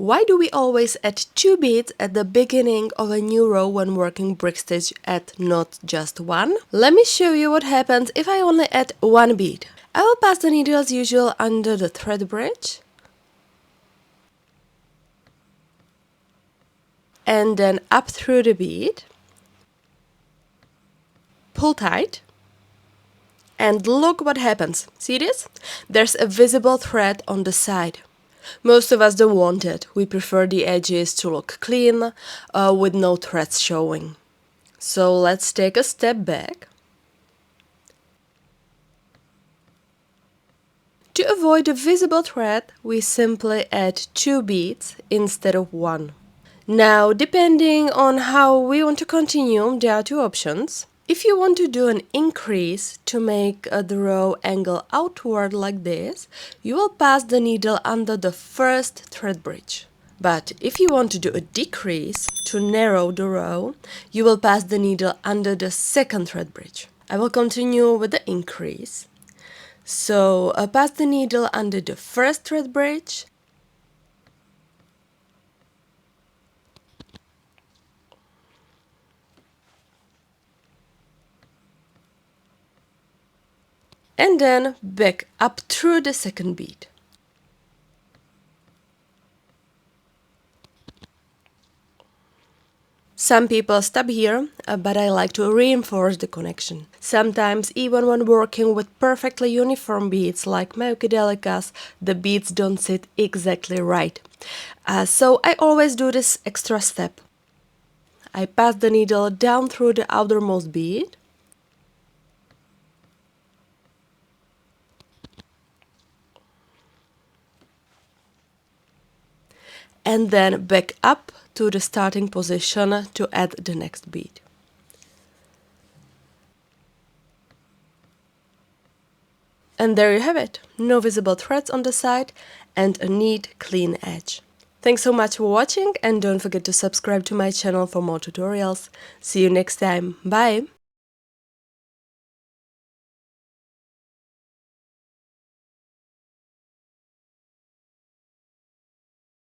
Why do we always add 2 beads at the beginning of a new row when working brick stitch and not just one? Let me show you what happens if I only add 1 bead. I will pass the needle as usual under the thread bridge and then up through the bead, pull tight, and look what happens. See this? There's a visible thread on the side. Most of us don't want it. We prefer the edges to look clean, with no threads showing. So let's take a step back. To avoid a visible thread, we simply add 2 beads instead of 1. Now, depending on how we want to continue, there are 2 options. If you want to do an increase to make the row angle outward like this, you will pass the needle under the first thread bridge. But if you want to do a decrease to narrow the row, you will pass the needle under the second thread bridge. I will continue with the increase. So pass the needle under the first thread bridge, and then back up through the second bead. Some people stop here, but I like to reinforce the connection. Sometimes, even when working with perfectly uniform beads like Danyskas, the beads don't sit exactly right. So I always do this extra step. I pass the needle down through the outermost bead, and then back up to the starting position to add the next bead. And there you have it, no visible threads on the side and a neat, clean edge. Thanks so much for watching and don't forget to subscribe to my channel for more tutorials. See you next time, bye!